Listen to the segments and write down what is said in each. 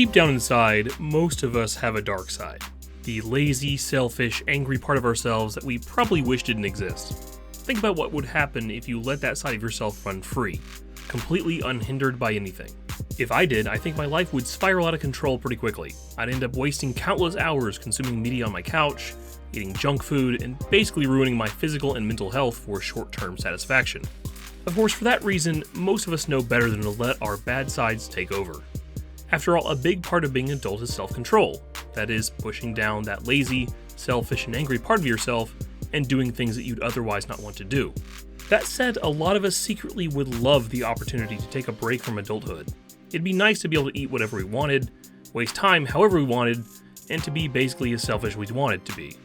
Deep down inside, most of us have a dark side. The lazy, selfish, angry part of ourselves that we probably wish didn't exist. Think about what would happen if you let that side of yourself run free, completely unhindered by anything. If I did, I think my life would spiral out of control pretty quickly. I'd end up wasting countless hours consuming media on my couch, eating junk food, and basically ruining my physical and mental health for short-term satisfaction. Of course, for that reason, most of us know better than to let our bad sides take over. After all, a big part of being an adult is self-control. That is, pushing down that lazy, selfish, and angry part of yourself and doing things that you'd otherwise not want to do. That said, a lot of us secretly would love the opportunity to take a break from adulthood. It'd be nice to be able to eat whatever we wanted, waste time however we wanted, and to be basically as selfish as we wanted to be,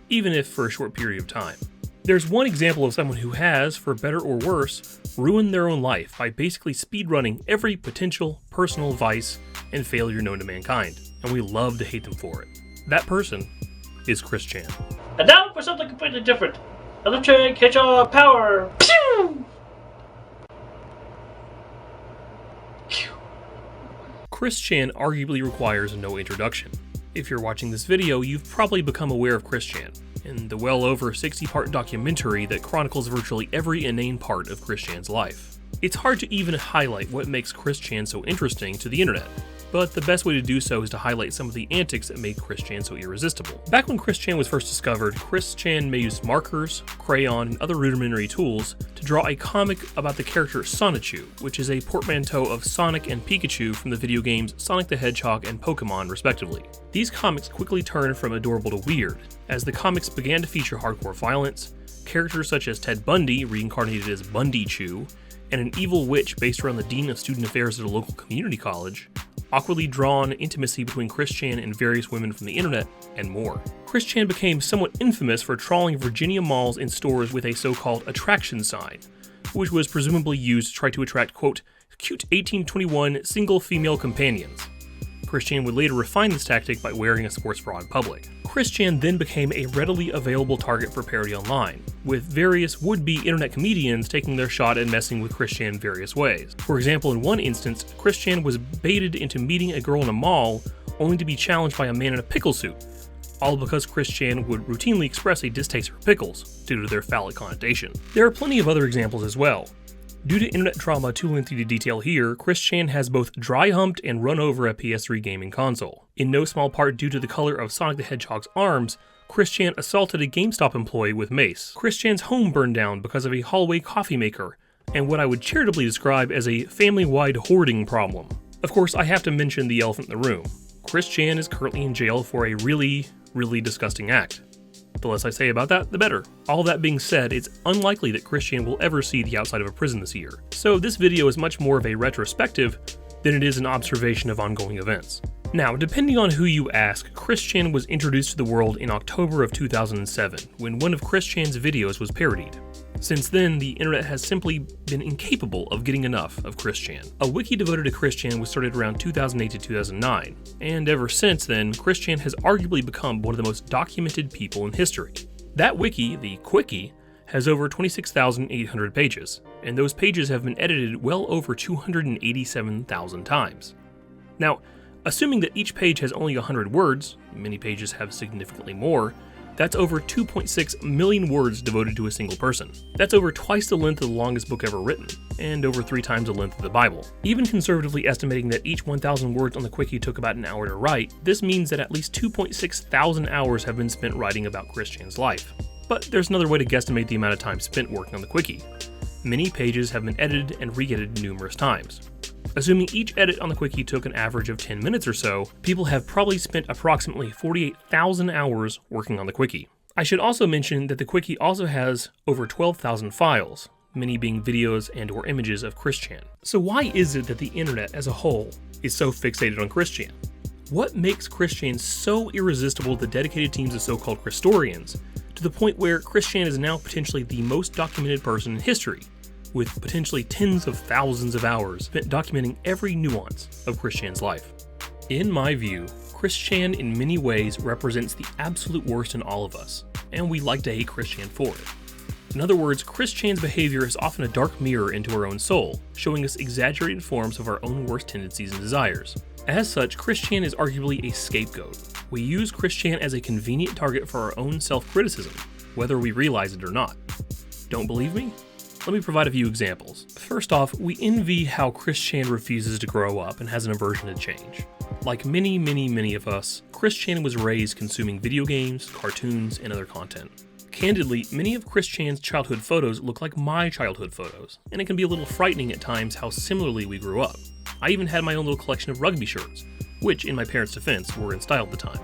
even if for a short period of time. There's one example of someone who has, for better or worse, ruined their own life by basically speedrunning every potential personal vice and failure known to mankind, and we love to hate them for it. That person is Chris Chan. And now for something completely different. Electric hedgehog power! Pew! Pew! Chris Chan arguably requires no introduction. If you're watching this video, you've probably become aware of Chris Chan, in the well over 60-part documentary that chronicles virtually every inane part of Chris Chan's life. It's hard to even highlight what makes Chris Chan so interesting to the internet, but the best way to do so is to highlight some of the antics that made Chris Chan so irresistible. Back when Chris Chan was first discovered, Chris Chan may use markers, crayon, and other rudimentary tools to draw a comic about the character Sonichu, which is a portmanteau of Sonic and Pikachu from the video games Sonic the Hedgehog and Pokemon, respectively. These comics quickly turned from adorable to weird, as the comics began to feature hardcore violence, characters such as Ted Bundy, reincarnated as Bundy Chew, and an evil witch based around the dean of student affairs at a local community college, awkwardly drawn intimacy between Chris Chan and various women from the internet, and more. Chris Chan became somewhat infamous for trawling Virginia malls and stores with a so-called attraction sign, which was presumably used to try to attract, quote, cute 1821 single female companions. Chris Chan would later refine this tactic by wearing a sports bra in public. Chris Chan then became a readily available target for parody online, with various would-be internet comedians taking their shot at messing with Chris Chan in various ways. For example, in one instance, Chris Chan was baited into meeting a girl in a mall only to be challenged by a man in a pickle suit, all because Chris Chan would routinely express a distaste for pickles due to their phallic connotation. There are plenty of other examples as well. Due to internet drama too lengthy to detail here, Chris Chan has both dry-humped and run over a PS3 gaming console. In no small part due to the color of Sonic the Hedgehog's arms, Chris Chan assaulted a GameStop employee with mace. Chris Chan's home burned down because of a hallway coffee maker, and what I would charitably describe as a family-wide hoarding problem. Of course, I have to mention the elephant in the room. Chris Chan is currently in jail for a really disgusting act. The less I say about that, the better. All that being said, it's unlikely that Chris Chan will ever see the outside of a prison this year. So this video is much more of a retrospective than it is an observation of ongoing events. Now, depending on who you ask, Chris Chan was introduced to the world in October of 2007, when one of Chris Chan's videos was parodied. Since then, the internet has simply been incapable of getting enough of Chris Chan. A wiki devoted to Chris Chan was started around 2008 to 2009, and ever since then, Chris Chan has arguably become one of the most documented people in history. That wiki, the Quickie, has over 26,800 pages, and those pages have been edited well over 287,000 times. Now, assuming that each page has only 100 words, many pages have significantly more, that's over 2.6 million words devoted to a single person. That's over twice the length of the longest book ever written, and over 3 times the length of the Bible. Even conservatively estimating that each 1,000 words on the Quickie took about an hour to write, this means that at least 2.6 thousand hours have been spent writing about Chris Chan's life. But there's another way to guesstimate the amount of time spent working on the Quickie. Many pages have been edited and re-edited numerous times. Assuming each edit on the Quickie took an average of 10 minutes or so, people have probably spent approximately 48,000 hours working on the Quickie. I should also mention that the Quickie also has over 12,000 files, many being videos and or images of Chris Chan. So why is it that the internet as a whole is so fixated on Chris Chan? What makes Chris Chan so irresistible to dedicated teams of so-called Christorians, to the point where Chris Chan is now potentially the most documented person in history, with potentially tens of thousands of hours spent documenting every nuance of Chris Chan's life? In my view, Chris Chan in many ways represents the absolute worst in all of us, and we like to hate Chris Chan for it. In other words, Chris Chan's behavior is often a dark mirror into our own soul, showing us exaggerated forms of our own worst tendencies and desires. As such, Christian is arguably a scapegoat. We use Christian as a convenient target for our own self-criticism, whether we realize it or not. Don't believe me? Let me provide a few examples. First off, we envy how Christian refuses to grow up and has an aversion to change. Like many of us, Christian was raised consuming video games, cartoons, and other content. Candidly, many of Christian's childhood photos look like my childhood photos, and it can be a little frightening at times how similarly we grew up. I even had my own little collection of rugby shirts, which, in my parents' defense, were in style at the time.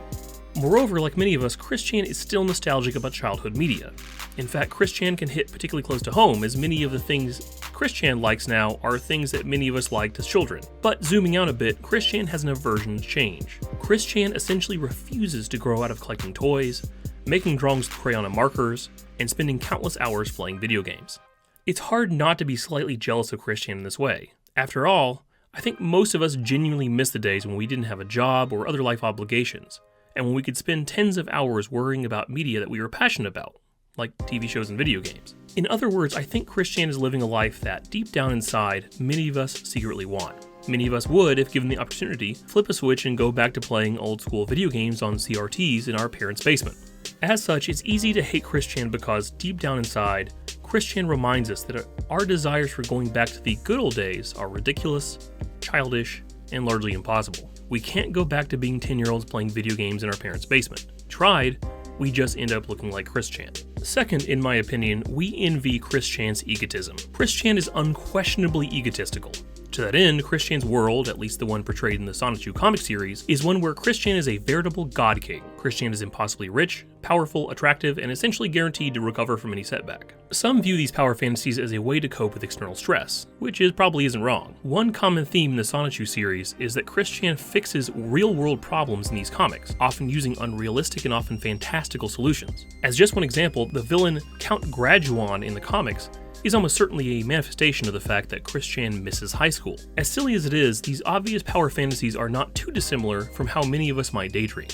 Moreover, like many of us, Christian is still nostalgic about childhood media. In fact, Christian can hit particularly close to home, as many of the things Christian likes now are things that many of us liked as children. But zooming out a bit, Christian has an aversion to change. Christian essentially refuses to grow out of collecting toys, making drawings with crayon and markers, and spending countless hours playing video games. It's hard not to be slightly jealous of Christian in this way. After all, I think most of us genuinely miss the days when we didn't have a job or other life obligations, and when we could spend tens of hours worrying about media that we were passionate about, like TV shows and video games. In other words, I think Christian is living a life that, deep down inside, many of us secretly want. Many of us would, if given the opportunity, flip a switch and go back to playing old school video games on CRTs in our parents' basement. As such, it's easy to hate Christian because, deep down inside, Christian reminds us that our desires for going back to the good old days are ridiculous, childish, and largely impossible. We can't go back to being 10-year-olds playing video games in our parents' basement. Tried, we just end up looking like Christian. Second, in my opinion, we envy Christian's egotism. Christian is unquestionably egotistical. To that end, Christian's world, at least the one portrayed in the Sonichu comic series, is one where Christian is a veritable god king. Christian is impossibly rich, powerful, attractive, and essentially guaranteed to recover from any setback. Some view these power fantasies as a way to cope with external stress, which probably isn't wrong. One common theme in the Sonichu series is that Christian fixes real-world problems in these comics, often using unrealistic and often fantastical solutions. As just one example, the villain Count Graduan in the comics is almost certainly a manifestation of the fact that Christian misses high school. As silly as it is, these obvious power fantasies are not too dissimilar from how many of us might daydream.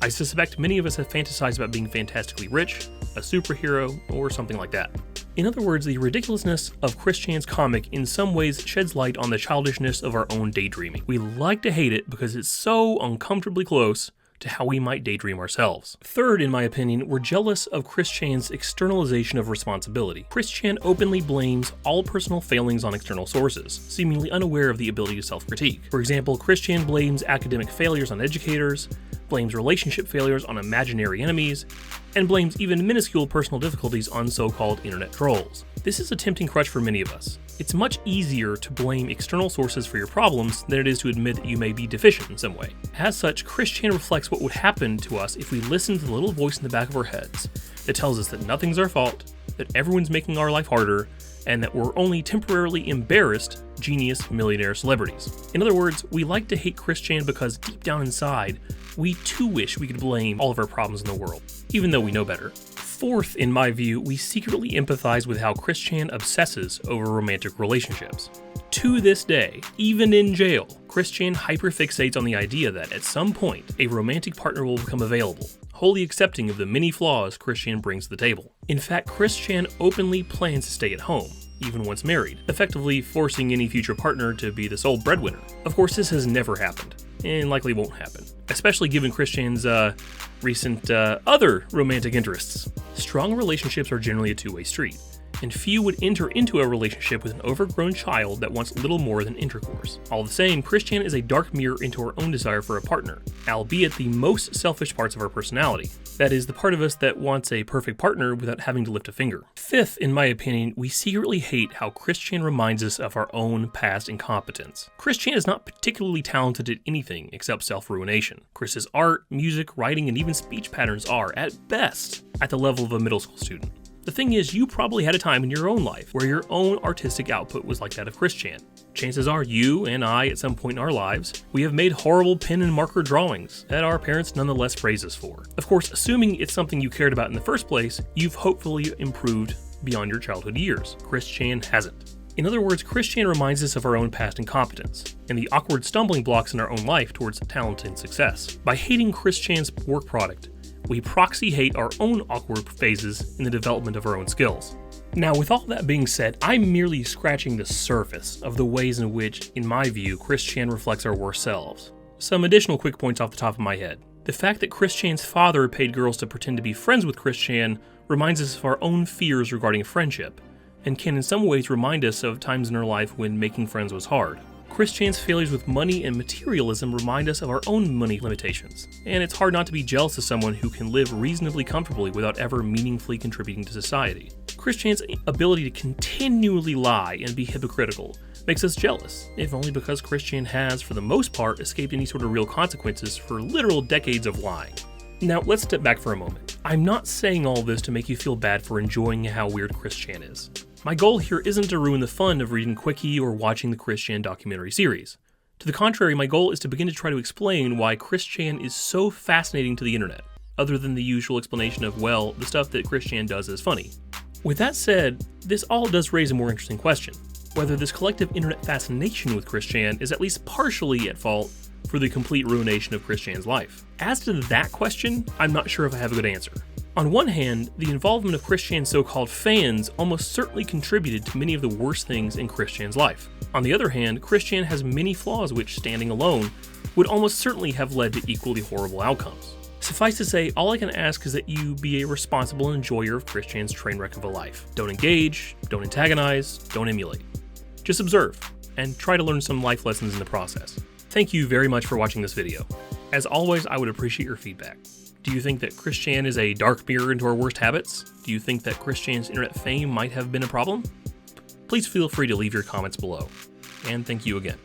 I suspect many of us have fantasized about being fantastically rich, a superhero, or something like that. In other words, the ridiculousness of Christian's comic in some ways sheds light on the childishness of our own daydreaming. We like to hate it because it's so uncomfortably close to how we might daydream ourselves. Third, in my opinion, we're jealous of Christian's externalization of responsibility. Christian openly blames all personal failings on external sources, seemingly unaware of the ability to self-critique. For example, Christian blames academic failures on educators, blames relationship failures on imaginary enemies, and blames even minuscule personal difficulties on so-called internet trolls. This is a tempting crutch for many of us. It's much easier to blame external sources for your problems than it is to admit that you may be deficient in some way. As such, Christian reflects what would happen to us if we listen to the little voice in the back of our heads that tells us that nothing's our fault, that everyone's making our life harder, and that we're only temporarily embarrassed genius millionaire celebrities. In other words, we like to hate Christian because deep down inside, we too wish we could blame all of our problems in the world, even though we know better. Fourth, in my view, we secretly empathize with how Christian obsesses over romantic relationships. To this day, even in jail, Christian hyperfixates on the idea that at some point, a romantic partner will become available, wholly accepting of the many flaws Christian brings to the table. In fact, Christian openly plans to stay at home, even once married, effectively forcing any future partner to be the sole breadwinner. Of course, this has never happened, and likely won't happen, especially given Christian's recent other romantic interests. Strong relationships are generally a two-way street, and few would enter into a relationship with an overgrown child that wants little more than intercourse. All the same, Christian is a dark mirror into our own desire for a partner, albeit the most selfish parts of our personality. That is, the part of us that wants a perfect partner without having to lift a finger. Fifth, in my opinion, we secretly hate how Christian reminds us of our own past incompetence. Christian is not particularly talented at anything except self-ruination. Chris's art, music, writing, and even speech patterns are, at best, at the level of a middle school student. The thing is, you probably had a time in your own life where your own artistic output was like that of Christian. Chances are you and I, at some point in our lives, we have made horrible pen and marker drawings that our parents nonetheless praise us for. Of course, assuming it's something you cared about in the first place, you've hopefully improved beyond your childhood years. Christian hasn't. In other words, Christian reminds us of our own past incompetence, and the awkward stumbling blocks in our own life towards talent and success. By hating Christian's work product, we proxy hate our own awkward phases in the development of our own skills. Now, with all that being said, I'm merely scratching the surface of the ways in which, in my view, Christian reflects our worst selves. Some additional quick points off the top of my head. The fact that Chris Chan's father paid girls to pretend to be friends with Chris Chan reminds us of our own fears regarding friendship, and can in some ways remind us of times in our life when making friends was hard. Chris Chan's failures with money and materialism remind us of our own money limitations, and it's hard not to be jealous of someone who can live reasonably comfortably without ever meaningfully contributing to society. Chris Chan's ability to continually lie and be hypocritical makes us jealous, if only because Chris Chan has, for the most part, escaped any sort of real consequences for literal decades of lying. Now, let's step back for a moment. I'm not saying all this to make you feel bad for enjoying how weird Chris Chan is. My goal here isn't to ruin the fun of reading Quickie or watching the Chris Chan documentary series. To the contrary, my goal is to begin to try to explain why Chris Chan is so fascinating to the internet, other than the usual explanation of, well, the stuff that Chris Chan does is funny. With that said, this all does raise a more interesting question: whether this collective internet fascination with Chris Chan is at least partially at fault for the complete ruination of Chris Chan's life. As to that question, I'm not sure if I have a good answer. On one hand, the involvement of Chris Chan's so-called fans almost certainly contributed to many of the worst things in Chris Chan's life. On the other hand, Chris Chan has many flaws which, standing alone, would almost certainly have led to equally horrible outcomes. Suffice to say, all I can ask is that you be a responsible enjoyer of Chris Chan's train wreck of a life. Don't engage, don't antagonize, don't emulate. Just observe, and try to learn some life lessons in the process. Thank you very much for watching this video. As always, I would appreciate your feedback. Do you think that Chris Chan is a dark mirror into our worst habits? Do you think that Chris Chan's internet fame might have been a problem? Please feel free to leave your comments below. And thank you again.